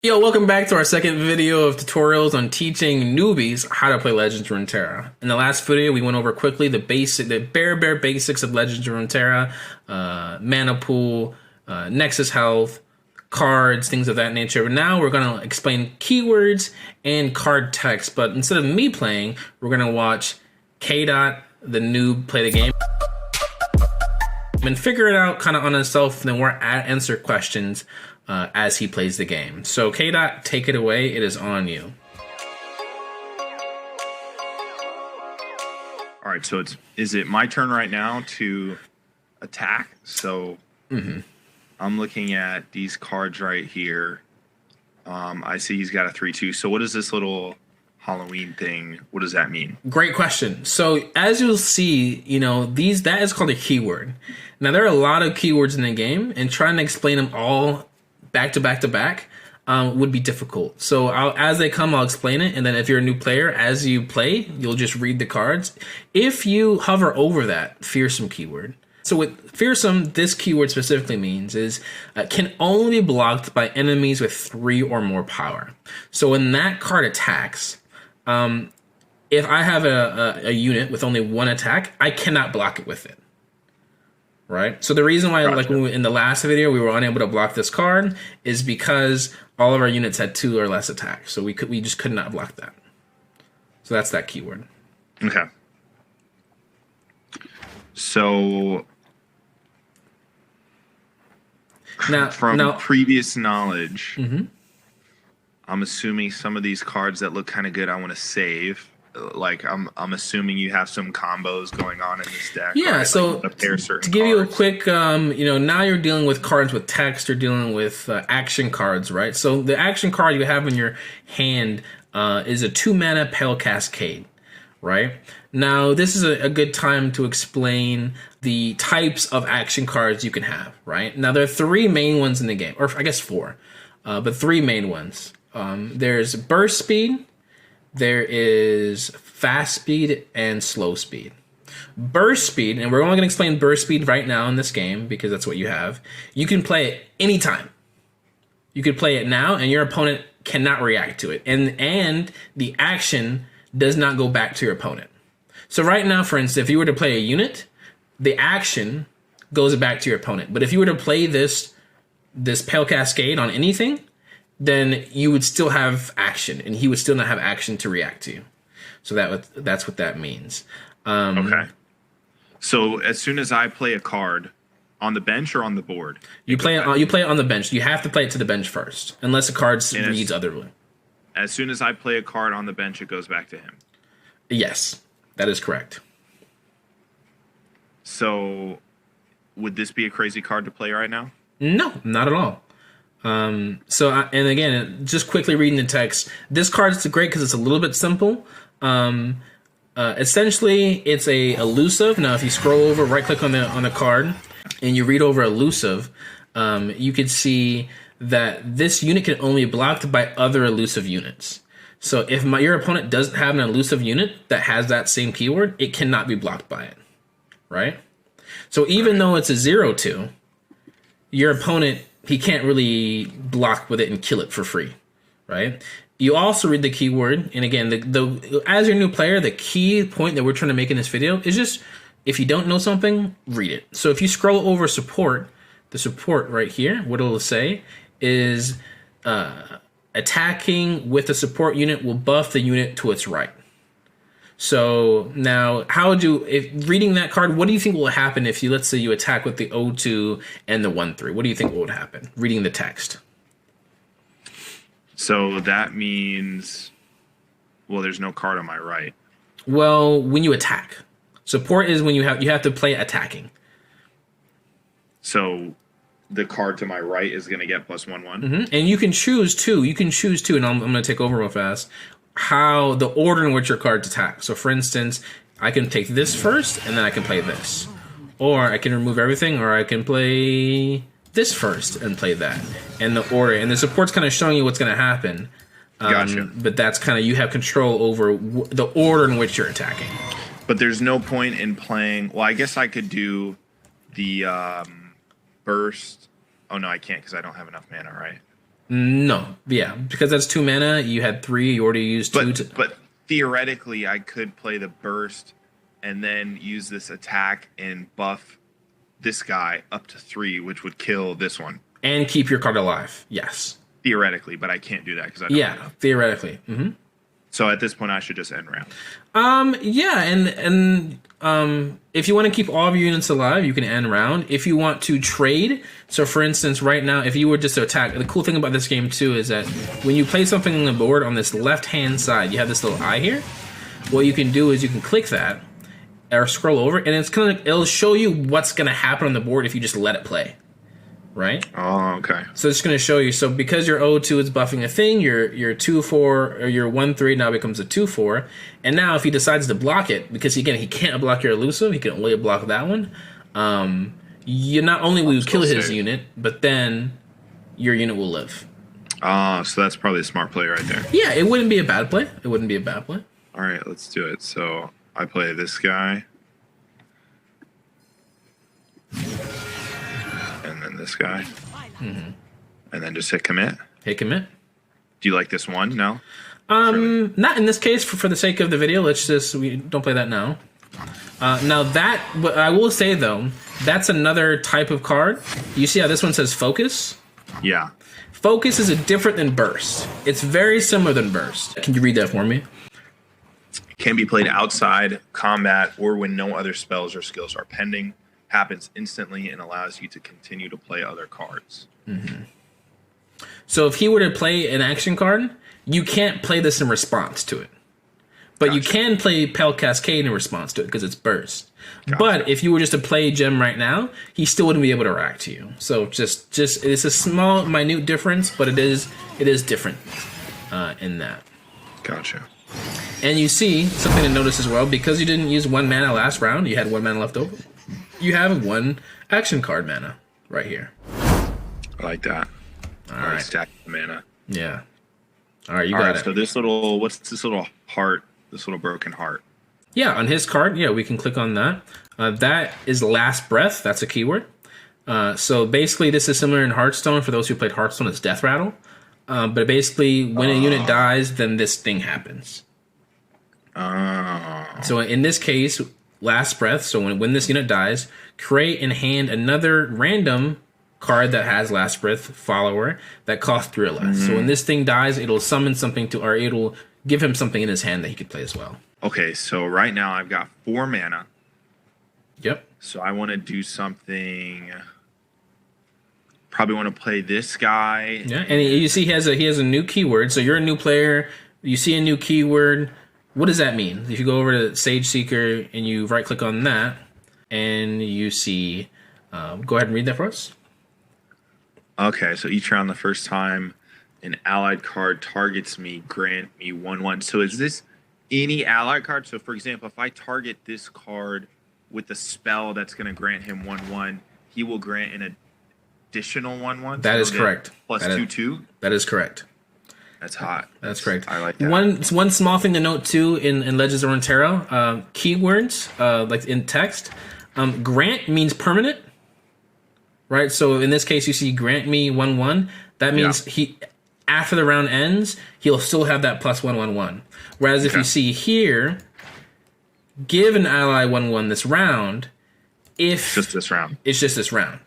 Yo, welcome back to our second video of tutorials on teaching newbies how to play Legends of Runeterra. In the last video, we went over quickly the bare basics of Legends of Runeterra, mana pool, Nexus health, cards, things of that nature. But now we're going to explain keywords and card text. But instead of me playing, we're going to watch K-Dot, the noob, play the game and figure it out kind of on himself. And then we're answer questions as he plays the game. So K-Dot, take it away. It is on you. All right, so is it my turn right now to attack? So I'm looking at these cards right here. I see he's got a 3/2. So what is this little Halloween thing? What does that mean? Great question. So as you'll see, that is called a keyword. Now there are a lot of keywords in the game, and trying to explain them all back to back to back would be difficult. So as they come, I'll explain it. And then if you're a new player, as you play, you'll just read the cards. If you hover over that fearsome keyword. So with fearsome, this keyword specifically means is can only be blocked by enemies with 3 or more power. So when that card attacks, if I have a unit with only 1 attack, I cannot block it with it. Right. So the reason why, like in the last video, we were unable to block this card is because all of our units had 2 or less attacks. So we just could not block that. So that's that keyword. Okay. So from previous knowledge, I'm assuming some of these cards that look kind of good, I want to save. Like I'm assuming you have some combos going on in this deck. Yeah, right? so like to give you a quick, now you're dealing with cards with text. You're dealing with action cards, right? So the action card you have in your hand is a 2-mana Pale Cascade, right? Now this is a good time to explain the types of action cards you can have, right? Now there are 3 main ones in the game, or I guess 4, but 3 main ones. There's burst speed. There is fast speed and slow speed. Burst speed, and we're only going to explain burst speed right now in this game because that's what you have. You can play it anytime. You could play it now, and your opponent cannot react to it. And the action does not go back to your opponent. So right now, for instance, if you were to play a unit, the action goes back to your opponent. But if you were to play this Pale Cascade on anything, then you would still have action, and he would still not have action to react to. So that's what that means. Okay. So as soon as I play a card on the bench or on the board, you play it on the bench. You have to play it to the bench first, unless the card reads otherwise. As soon as I play a card on the bench, it goes back to him. Yes, that is correct. So would this be a crazy card to play right now? No, not at all. And again, just quickly reading the text, this card is great because it's a little bit simple. Essentially, it's a elusive. Now, if you scroll over, right click on the card, and you read over elusive, you can see that this unit can only be blocked by other elusive units. So if your opponent doesn't have an elusive unit that has that same keyword, it cannot be blocked by it, right? So even though it's a 0/2, your opponent, he can't really block with it and kill it for free, right? You also read the keyword, and again, as your new player, the key point that we're trying to make in this video is just, if you don't know something, read it. So if you scroll over support, the support right here, what it'll say is attacking with a support unit will buff the unit to its right. So now, if reading that card, what do you think will happen if let's say you attack with the 0/2 and the 1/3? What do you think would happen? Reading the text. So that means, well, there's no card on my right. Well, when you attack, support is when you have to play attacking. So the card to my right is going to get +1/1. And you can choose two. And I'm going to take over real fast. How the order in which your cards attack. So for instance, I can take this first and then I can play this, or I can remove everything, or I can play this first and play that, and the order and the support's kind of showing you what's going to happen. Gotcha. But that's kind of, you have control over the order in which you're attacking. But there's no point in playing. Well, I guess I could do the burst. Oh no, I can't because I don't have enough mana, right? No, yeah, because that's 2 mana. You had 3. You already used 2. But theoretically, I could play the burst and then use this attack and buff this guy up to 3, which would kill this one. And keep your card alive. Yes. Theoretically, but I can't do that because I don't know. Theoretically. Mm-hmm. So at this point, I should just end round. Yeah, and if you want to keep all of your units alive, you can end round. If you want to trade, so for instance, right now, if you were just to attack, the cool thing about this game too is that when you play something on the board on this left-hand side, you have this little eye here. What you can do is you can click that or scroll over, and it'll show you what's gonna happen on the board if you just let it play. Right? Oh, okay. So it's going to show you. So because your O2 is buffing a thing, your 2/4 or your 1/3 now becomes a 2/4. And now if he decides to block it, because again he can't block your elusive, he can only block that one. You not only will you kill his unit, but then your unit will live. So that's probably a smart play right there. Yeah, it wouldn't be a bad play. It wouldn't be a bad play. All right, let's do it. So I play this guy. And then this guy. Mm-hmm. And then just hit commit. Hit commit. Do you like this one? No? Not in this case. For the sake of the video, we don't play that now. Now that, I will say though, that's another type of card. You see how this one says focus? Yeah. Focus is different than burst. It's very similar than burst. Can you read that for me? Can be played outside combat or when no other spells or skills are pending. Happens instantly and allows you to continue to play other cards. Mm-hmm. So if he were to play an action card, you can't play this in response to it. But you can play Pale Cascade in response to it because it's burst. Gotcha. But if you were just to play Gem right now, he still wouldn't be able to react to you. So just it's a small, minute difference, but it is different in that. Gotcha. And you see something to notice as well, because you didn't use 1 mana last round, you had 1 mana left over. You have 1 action card mana right here. I like that. All right. Stack the mana. Yeah. All right, you got it. So what's this little heart, this little broken heart? Yeah, on his card, we can click on that. That is Last Breath. That's a keyword. So basically, this is similar in Hearthstone. For those who played Hearthstone, it's Death Rattle. But basically, when a unit dies, then this thing happens. So in this case, Last Breath. So when this unit dies, create and hand another random card that has Last Breath follower that costs 3 or less. Mm-hmm. So when this thing dies, it'll summon something or it'll give him something in his hand that he could play as well. Okay, so right now I've got 4 mana. Yep. So I want to do something. Probably want to play this guy. Yeah, and you see he has a new keyword. So you're a new player. You see a new keyword. What does that mean? If you go over to Sage Seeker and you right click on that, and you see, go ahead and read that for us. Okay, so each round the first time an allied card targets me, grant me 1/1. So is this any allied card? So for example, if I target this card with a spell that's going to grant him 1/1, he will grant an additional 1/1. That is correct. Plus 2/2. That is correct. That's hot. That's correct. I like that. One small thing to note too in Legends of Runeterra, keywords like in text, grant means permanent, right? So in this case, you see grant me 1/1. That means he after the round ends, he'll still have that +1/1/1. Whereas if you see here, give an ally 1/1 this round. If just this round, it's just this round.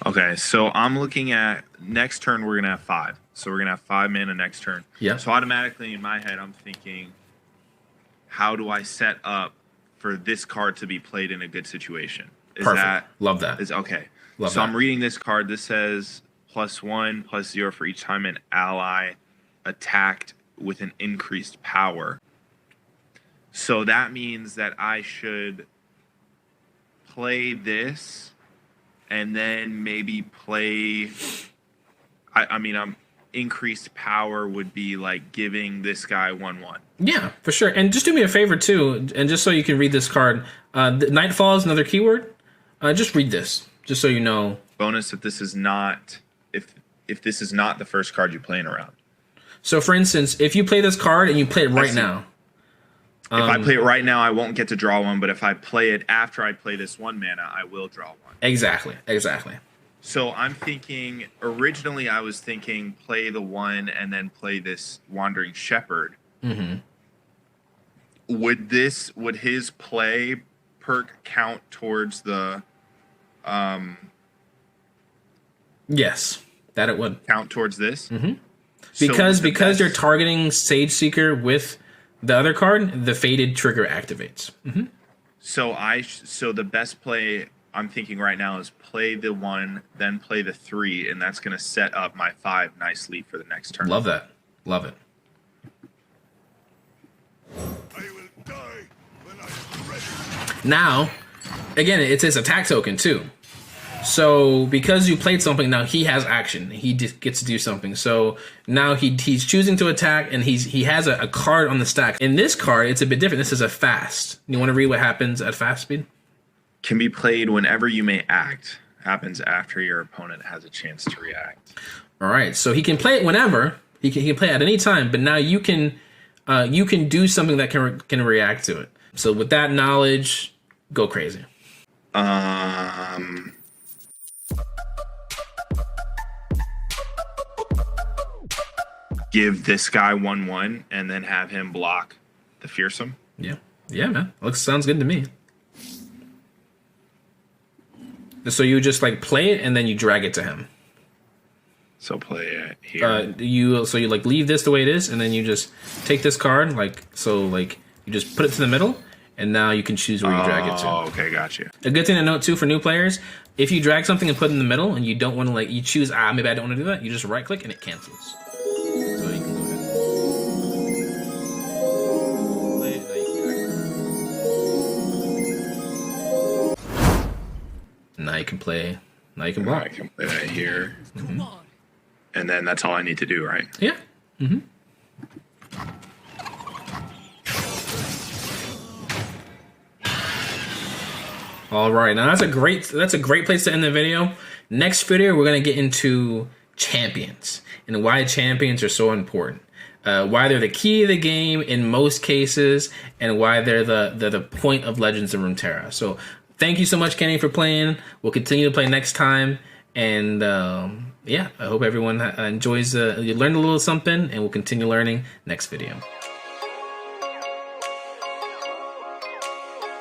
Okay, so I'm looking at next turn. We're gonna have 5. So we're going to have 5 mana next turn. Yeah. So automatically in my head, I'm thinking, how do I set up for this card to be played in a good situation? Perfect. Love that. Okay. Love so that. I'm reading this card. This says +1, +0 for each time an ally attacked with an increased power. So that means that I should play this and then maybe play... I'm increased power would be like giving this guy 1/1. Yeah, for sure. And just do me a favor too, and just so you can read this card, Nightfall is another keyword. Just read this, just so you know. Bonus if this is not if this is not the first card you play in a round. So for instance, if you play this card and you play it right now. If I play it right now, I won't get to draw one, but if I play it after I play this 1 mana, I will draw one. Exactly. So I'm thinking, originally I was thinking play the one and then play this Wandering Shepherd. Mm-hmm. Would his play perk count towards the Yes, that it would. count towards this? Mm-hmm. So Because you're targeting Sage Seeker with the other card, the Faded trigger activates. Mm-hmm. So the best play I'm thinking right now is play the one, then play the 3, and that's going to set up my 5 nicely for the next turn. Love that. Love it. I will die when I am ready. Now, again, it's his attack token too. So because you played something, now he has action. He just gets to do something. So now he's choosing to attack, and he has a card on the stack. In this card, it's a bit different. This is a fast. You want to read what happens at fast speed? Can be played whenever you may act. Happens after your opponent has a chance to react. All right. So he can play it whenever. He can play it at any time. But now you can do something that can react to it. So with that knowledge, go crazy. Give this guy 1/1 and then have him block the fearsome. Yeah, man. Sounds good to me. So you just like play it and then you drag it to him. So play it here. You like leave this the way it is, and then you just take this card you just put it to the middle, and now you can choose where you drag it to. Oh, okay, gotcha. A good thing to note too for new players: if you drag something and put it in the middle, and you don't want to you choose maybe I don't want to do that, you just right click and it cancels. So you can go ahead. Play it, now you can play. Now you can block. I can play that here. Mm-hmm. And then that's all I need to do, right? Yeah. Mm-hmm. All right, now that's a great place to end the video. Next video, we're gonna get into champions and why champions are so important, why they're the key of the game in most cases, and why they're the point of Legends of Runeterra. So thank you so much, Kenny, for playing. We'll continue to play next time, and yeah, I hope everyone enjoys. You learned a little something, and we'll continue learning next video.